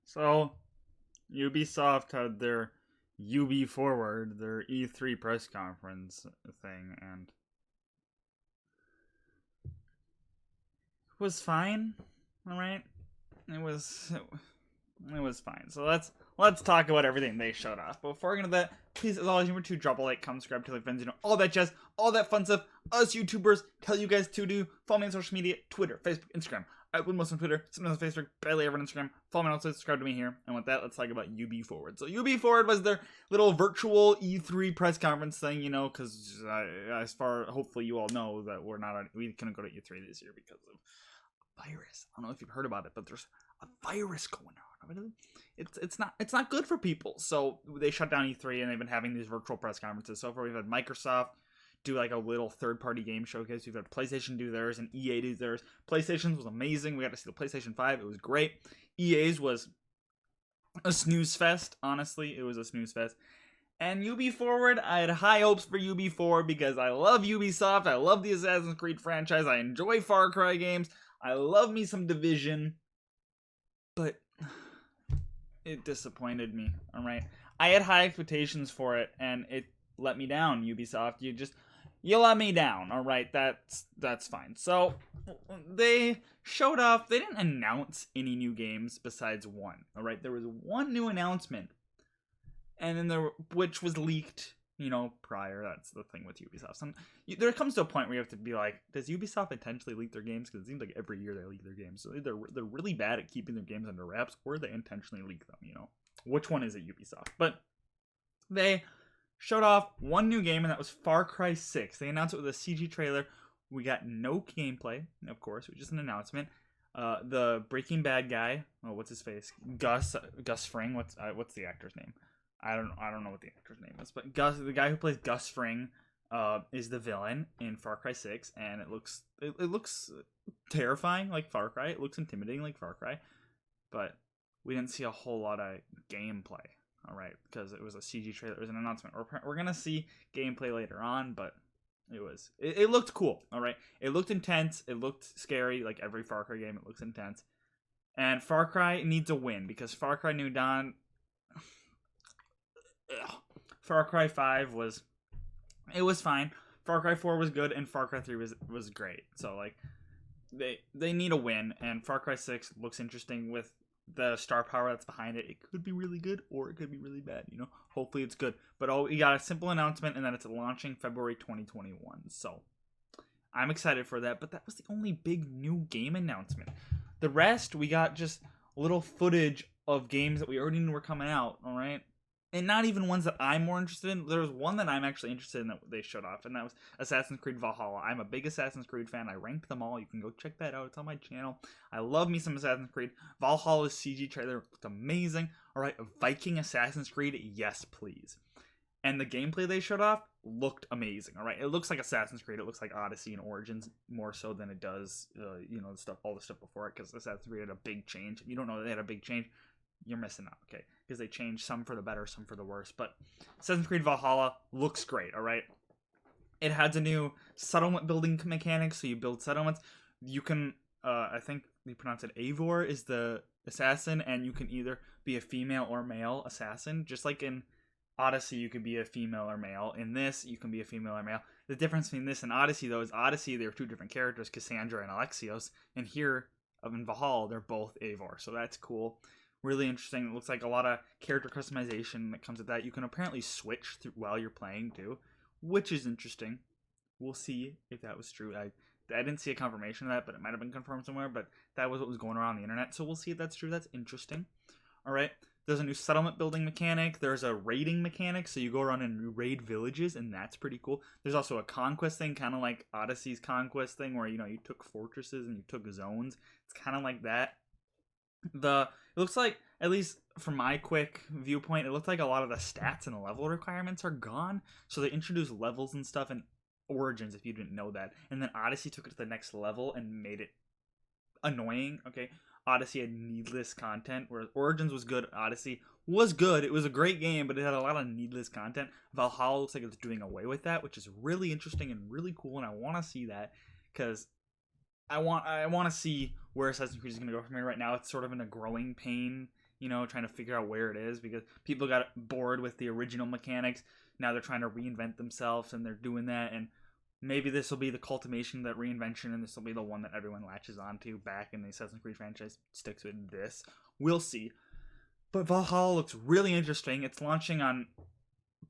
So, Ubisoft had their Ubiforward, their E3 press conference thing, and it was fine. All right, it was it was fine. So let's talk about everything they showed off. But before we get into that, please, as always, remember to drop a like, comment, subscribe, tell your friends, all that jazz, all that fun stuff. Us YouTubers tell you guys to do. Follow me on social media: Twitter, Facebook, Instagram. I upload most on Twitter, sometimes on Facebook, barely ever on Instagram. Follow me on Twitter, subscribe to me here. And with that, let's talk about Ubiforward. So Ubiforward was their little virtual E3 press conference thing, because as far, hopefully you all know that we couldn't go to E3 this year because of a virus. I don't know if you've heard about it, but there's a virus going on. It's not good for people. So they shut down E3 and they've been having these virtual press conferences. So far we've had Microsoft do like a little third-party game showcase. We've had PlayStation do theirs and EA do theirs. PlayStation's was amazing. We got to see the PlayStation 5. It was great. EA's was a snooze fest. Honestly, it was a snooze fest. And Ubiforward, I had high hopes for Ubi4 because I love Ubisoft. I love the Assassin's Creed franchise. I enjoy Far Cry games. I love me some Division. But it disappointed me. All right. I had high expectations for it and it let me down, Ubisoft. You let me down. All right, that's fine. So they showed off. They didn't announce any new games besides one. All right, there was one new announcement, and then which was leaked. Prior. That's the thing with Ubisoft. There comes to a point where you have to be like, does Ubisoft intentionally leak their games? Because it seems like every year they leak their games. So either they're really bad at keeping their games under wraps, or they intentionally leak them. Which one is it, Ubisoft? But they showed off one new game, and that was Far Cry 6. They announced it with a CG trailer. We got no gameplay, of course. It was just an announcement. The Breaking Bad guy, what's his face? Gus Fring. What's the actor's name? I don't know what the actor's name is, but the guy who plays Gus Fring, is the villain in Far Cry 6, and it looks terrifying like Far Cry. It looks intimidating like Far Cry, but we didn't see a whole lot of gameplay. All right, because it was a CG trailer. It was an announcement. We're gonna see gameplay later on, but it looked cool. All right, it looked intense. It looked scary, like every Far Cry game. It looks intense, and Far Cry needs a win because Far Cry New Dawn, Far Cry 5 was fine. Far Cry 4 was good, and Far Cry 3 was great. So like they need a win, and Far Cry 6 looks interesting with the star power that's behind it. It could be really good or it could be really bad. Hopefully it's good. But we got a simple announcement, and then it's launching February 2021. So I'm excited for that. But that was the only big new game announcement. The rest, we got just little footage of games that we already knew were coming out. All right. And not even ones that I'm more interested in. There was one that I'm actually interested in that they showed off, and that was Assassin's Creed Valhalla. I'm a big Assassin's Creed fan. I ranked them all. You can go check that out. It's on my channel. I love me some Assassin's Creed. Valhalla's CG trailer looked amazing. All right, Viking Assassin's Creed, yes, please. And the gameplay they showed off looked amazing. All right, it looks like Assassin's Creed. It looks like Odyssey and Origins more so than it does, all the stuff before it, because Assassin's Creed had a big change. If you don't know they had a big change, you're missing out, okay? Because they changed some for the better, some for the worse. But Assassin's Creed Valhalla looks great, all right? It has a new settlement building mechanic, so you build settlements. You can, I think you pronounce it Eivor is the assassin, and you can either be a female or male assassin. Just like in Odyssey, you could be a female or male. In this, you can be a female or male. The difference between this and Odyssey, though, is Odyssey, there are two different characters, Cassandra and Alexios. And here, in Valhalla, they're both Eivor, so that's cool. Really interesting. It looks like a lot of character customization that comes with that. You can apparently switch while you're playing too, which is interesting. We'll see if that was true. I didn't see a confirmation of that, but it might have been confirmed somewhere. But that was what was going around the internet, so we'll see if that's true. That's interesting. All right. There's a new settlement building mechanic. There's a raiding mechanic, so you go around and raid villages, and that's pretty cool. There's also a conquest thing, kind of like Odyssey's conquest thing, where you took fortresses and you took zones. It's kind of like that. It looks like, at least from my quick viewpoint, it looks like a lot of the stats and level requirements are gone. So they introduced levels and stuff in Origins, if you didn't know that. And then Odyssey took it to the next level and made it annoying. Okay, Odyssey had needless content, whereas Origins was good. Odyssey was good. It was a great game, but it had a lot of needless content. Valhalla looks like it's doing away with that, which is really interesting and really cool, and I want to see that because I want to see where Assassin's Creed is going to go from here. Right now, it's sort of in a growing pain trying to figure out where it is because people got bored with the original mechanics. Now they're trying to reinvent themselves, and they're doing that, and maybe this will be the cultivation of that reinvention, and this will be the one that everyone latches onto back in the Assassin's Creed franchise, sticks with this. We'll see. But Valhalla looks really interesting. It's launching on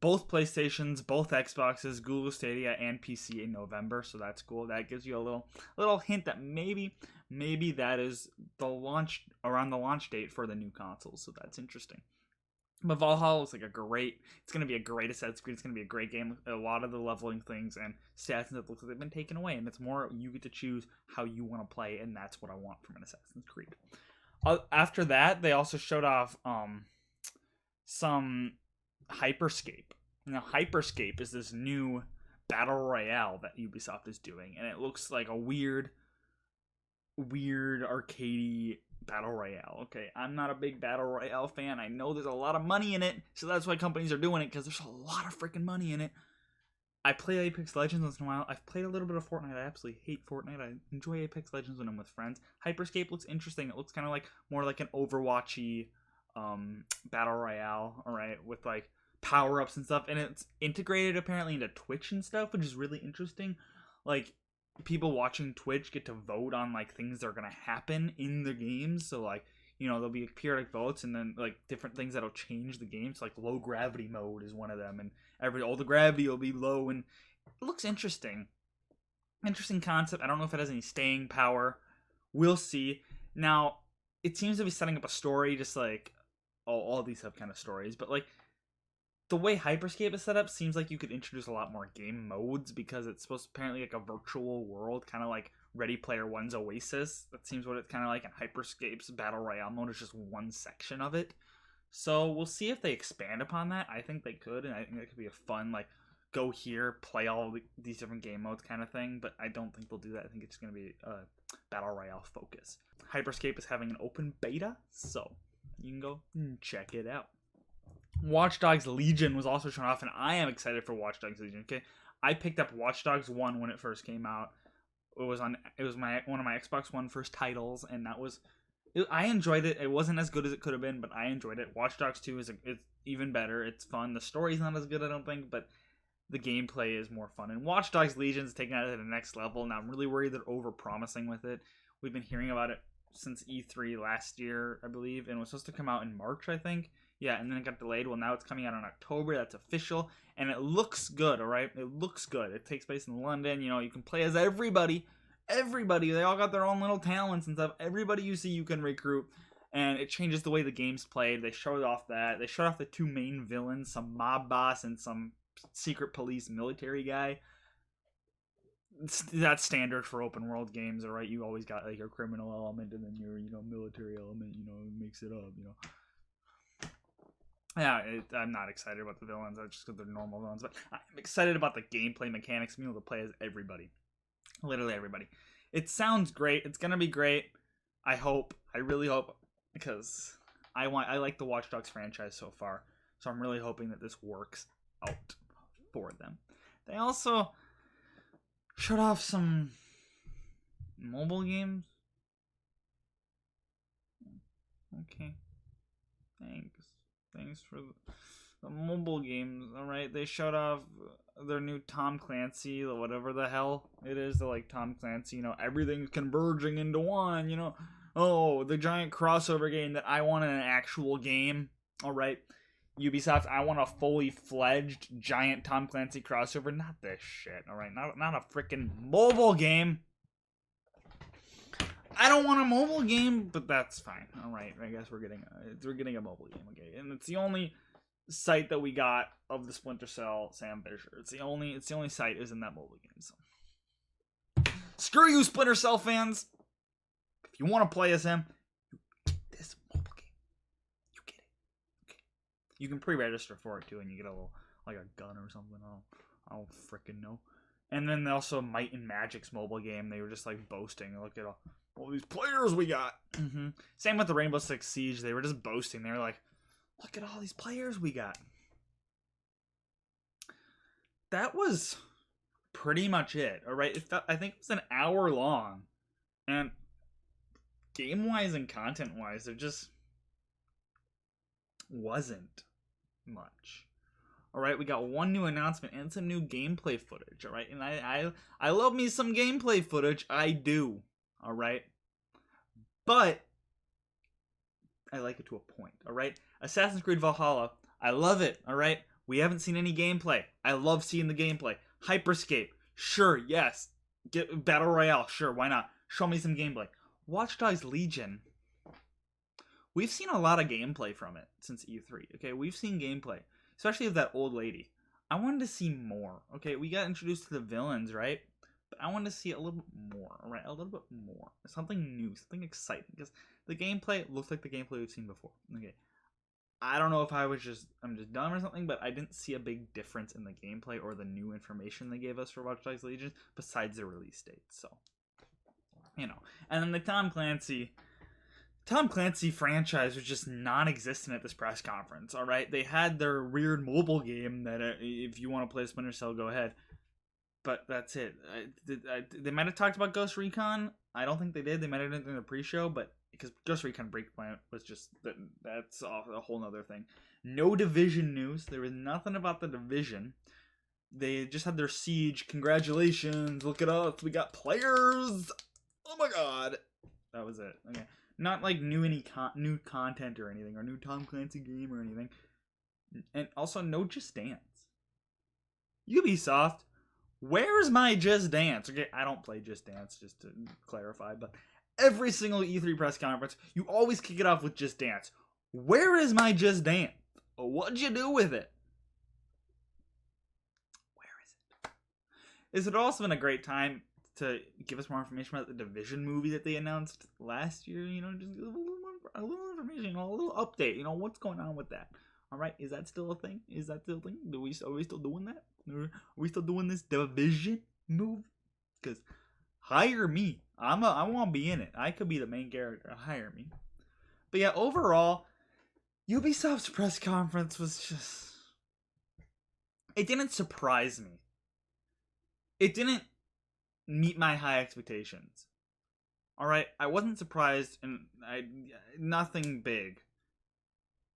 both PlayStations, both Xboxes, Google Stadia, and PC in November, so that's cool. That gives you a little hint that maybe that is the launch around the launch date for the new consoles, so that's interesting. But Valhalla looks like it's going to be a great Assassin's Creed. It's going to be a great game. A lot of the leveling things and stats and stuff looks like they've been taken away, and it's more you get to choose how you want to play, and that's what I want from an Assassin's Creed. After that, they also showed off some Hyperscape. Now, Hyperscape is this new battle royale that Ubisoft is doing, and it looks like a weird arcadey battle royale. Okay, I'm not a big battle royale fan. I know there's a lot of money in it, so that's why companies are doing it, because there's a lot of freaking money in it. I play Apex Legends once in a while. I've played a little bit of Fortnite. I absolutely hate Fortnite. I enjoy Apex Legends when I'm with friends. Hyperscape looks interesting. It looks kind of like more like an Overwatchy battle royale, all right, with like power-ups and stuff, and it's integrated apparently into Twitch and stuff, which is really interesting. Like, people watching Twitch get to vote on like things that are gonna happen in the games, so like, there'll be periodic votes, and then like different things that'll change the game. So like low gravity mode is one of them, and all the gravity will be low, and it looks interesting concept. I don't know if it has any staying power. We'll see. Now, it seems to be setting up a story, just like all these have kind of stories, but like the way Hyperscape is set up seems like you could introduce a lot more game modes, because it's supposed to apparently like a virtual world, kind of like Ready Player One's Oasis. That seems what it's kind of like, and Hyperscape's Battle Royale mode is just one section of it. So we'll see if they expand upon that. I think they could, and I think that could be a fun, like, go here, play all these different game modes kind of thing, but I don't think they'll do that. I think it's going to be a Battle Royale focus. Hyperscape is having an open beta, so you can go check it out. Watch Dogs Legion was also shown off, and I am excited for Watch Dogs Legion. Okay, I picked up Watch Dogs 1 when it first came out. It was one of my Xbox One first titles, and I enjoyed it. It wasn't as good as it could have been, but I enjoyed it. Watch Dogs 2 it's even better. It's fun. The story's not as good, I don't think, but the gameplay is more fun. And Watch Dogs Legion is taking it to the next level. Now I'm really worried they're over-promising with it. We've been hearing about it since E3 last year, I believe, and it was supposed to come out in March, I think. Yeah, and then it got delayed. Well, now it's coming out in October. That's official, and it looks good, all right? It looks good. It takes place in London. You can play as everybody. They all got their own little talents and stuff. Everybody you see you can recruit, and it changes the way the game's played. They showed off that. They showed off the two main villains, some mob boss and some secret police military guy. That's standard for open world games, all right? You always got like your criminal element and then your military element, mix it up, Yeah, I'm not excited about the villains. That's just because they're normal villains. But I'm excited about the gameplay mechanics, being able to play as everybody. Literally everybody. It sounds great. It's going to be great. I hope. I really hope. Because I like the Watch Dogs franchise so far. So I'm really hoping that this works out for them. They also showed off some mobile games. Okay. Thanks for the mobile games, alright? They showed off their new Tom Clancy, whatever the hell it is, they're like Tom Clancy, everything's converging into one, Oh, the giant crossover game that I want in an actual game, alright? Ubisoft, I want a fully fledged giant Tom Clancy crossover, not this shit, alright? Not a freaking mobile game. I don't want a mobile game, but that's fine. All right, I guess we're getting a mobile game, okay? And it's the only site that we got of the Splinter Cell Sam Fisher. It's the only site is in that mobile game. So screw you, Splinter Cell fans. If you want to play as him, you get this mobile game. You get it. Okay. You can pre-register for it too, and you get a little like a gun or something. I don't freaking know. And then also Might and Magic's mobile game. They were just like boasting. Look at all these players we got. Same with the Rainbow Six Siege. They were just boasting. They were like, look at all these players we got. That was pretty much it. All right. I think it was an hour long. And game-wise and content-wise, they're just wasn't much. All right, we got one new announcement and some new gameplay footage. All right, and I love me some gameplay footage. I do. All right, but I like it to a point. All right, Assassin's Creed Valhalla. I love it. All right, we haven't seen any gameplay. I love seeing the gameplay. Hyperscape. Sure, yes. Get Battle Royale. Sure, why not? Show me some gameplay. Watch Dogs Legion. We've seen a lot of gameplay from it since E3. Okay, we've seen gameplay, especially of that old lady. I wanted to see more. Okay, we got introduced to the villains, right? But I wanted to see a little bit more. All right, a little bit more. Something new, something exciting. Because the gameplay looks like the gameplay we've seen before. Okay, I don't know if I'm just dumb or something, but I didn't see a big difference in the gameplay or the new information they gave us for Watch Dogs Legion besides the release date. So, and then the Tom Clancy franchise was just non-existent at this press conference. All right, they had their weird mobile game that if you want to play Splinter Cell, go ahead. But that's it. They might have talked about Ghost Recon. I don't think they did. They might have done it in the pre-show, but because Ghost Recon Breakpoint was just that's a whole other thing. No Division news. There was nothing about the Division. They just had their Siege. Congratulations! Look at us. We got players. Oh my god. That was it. Okay. Not like new content or anything, or new Tom Clancy game or anything. And also no Just Dance. Ubisoft, where's my Just Dance? Okay, I don't play Just Dance, just to clarify, but every single E3 press conference, you always kick it off with Just Dance. Where is my Just Dance? What'd you do with it? Where is it? This would also been a great time to give us more information about the Division movie that they announced last year. Just a little information, a little update. What's going on with that? All right, is that still a thing? Are we still doing that? Are we still doing this Division movie? Because hire me. I want to be in it. I could be the main character. Hire me. But yeah, overall, Ubisoft's press conference was just... It didn't surprise me. It didn't meet my high expectations. All right, I wasn't surprised, and nothing big.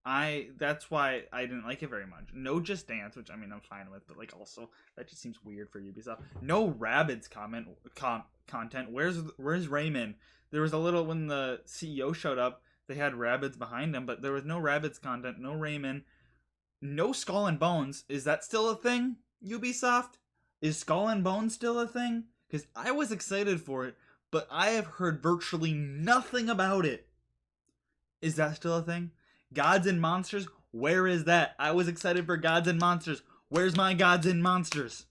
That's why I didn't like it very much. No Just Dance, which I'm fine with, but also that just seems weird for Ubisoft. No Rabbids content. Where's Raymond? There was a little when the CEO showed up. They had Rabbids behind him, but there was no Rabbids content. No Raymond. No Skull and Bones. Is that still a thing? Ubisoft? Is Skull and Bones still a thing? Because I was excited for it, but I have heard virtually nothing about it. Is that still a thing? Gods and Monsters? Where is that? I was excited for Gods and Monsters. Where's my Gods and Monsters?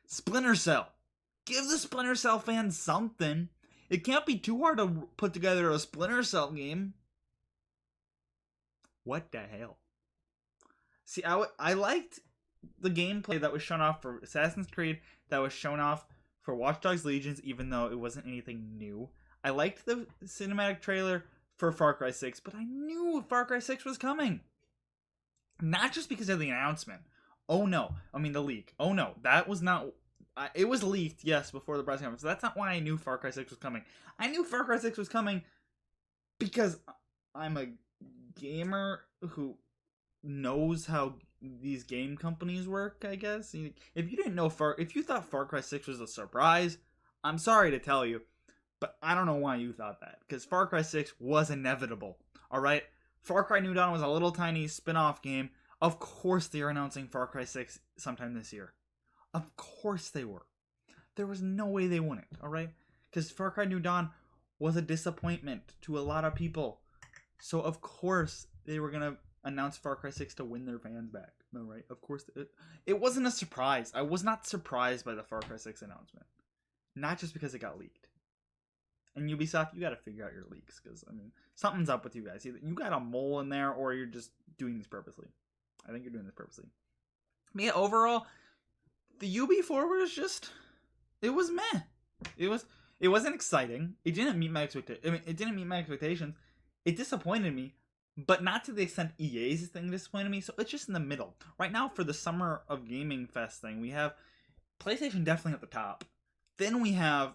Splinter Cell. Give the Splinter Cell fans something. It can't be too hard to put together a Splinter Cell game. What the hell? See, I liked the gameplay that was shown off for Assassin's Creed, that was shown off for Watch Dogs Legions, even though it wasn't anything new. I liked the cinematic trailer for Far Cry 6, but I knew Far Cry 6 was coming. Not just because of the announcement. Oh no. The leak. Oh no. That was not... it was leaked, yes, before the press conference. So that's not why I knew Far Cry 6 was coming. I knew Far Cry 6 was coming because I'm a gamer who knows how these game companies work, I guess. If you didn't know if you thought Far Cry 6 was a surprise, I'm sorry to tell you, but I don't know why you thought that, because Far Cry 6 was inevitable. All right, Far Cry New Dawn was a little tiny spin-off game. Of course they are announcing Far Cry 6 sometime this year. Of course they were. There was no way they wouldn't. All right, because Far Cry New Dawn was a disappointment to a lot of people, so of course they were gonna announce Far Cry 6 to win their fans back. All right, of course. It wasn't a surprise. I was not surprised by the Far Cry 6 announcement. Not just because it got leaked. And Ubisoft, you got to figure out your leaks, because something's up with you guys. Either you got a mole in there, or you're just doing this purposely. I think you're doing this purposely. But yeah, overall, the Ubiforward was just... It was meh. It wasn't exciting. It didn't meet my expectations. It didn't meet my expectations. It disappointed me. But not to the extent EA's thing disappointed me, so it's just in the middle. Right now, for the Summer of Gaming Fest thing, we have PlayStation definitely at the top. Then we have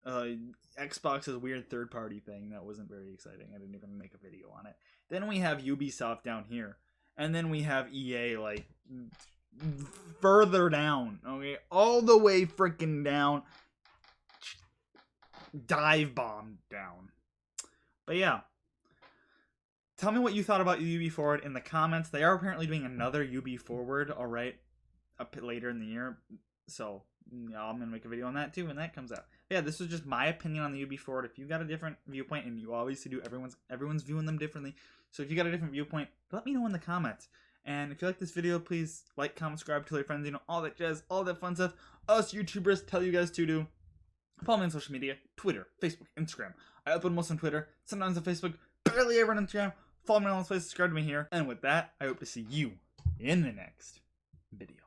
Xbox's weird third-party thing that wasn't very exciting. I didn't even make a video on it. Then we have Ubisoft down here, and then we have EA like further down. Okay, all the way freaking down, dive bomb down. But yeah. Tell me what you thought about Ubiforward in the comments. They are apparently doing another Ubiforward, alright, up later in the year. So, yeah, I'm going to make a video on that too when that comes out. But yeah, this was just my opinion on the Ubiforward. If you got a different viewpoint, and you obviously do, everyone's viewing them differently. So if you got a different viewpoint, let me know in the comments. And if you like this video, please like, comment, subscribe, tell your friends, you know, all that jazz, all that fun stuff. Us YouTubers tell you guys to do. Follow me on social media, Twitter, Facebook, Instagram. I upload most on Twitter, sometimes on Facebook, barely ever on Instagram. Follow me on all those places, subscribe to me here. And with that, I hope to see you in the next video.